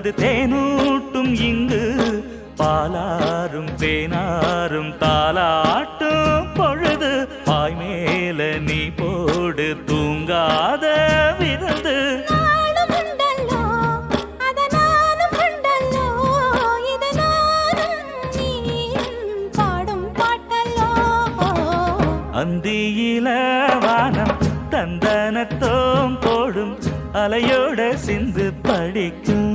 அது தேனூட்டும் இங்கு பாலாரும் தேனாரும் தாலாட்டும் பொழுது பாய் மேல நீ போடு தூங்காத விருந்து அந்தியில வானம் தந்தனத்தோம் போடும் அலையோட சிந்து படிக்கும்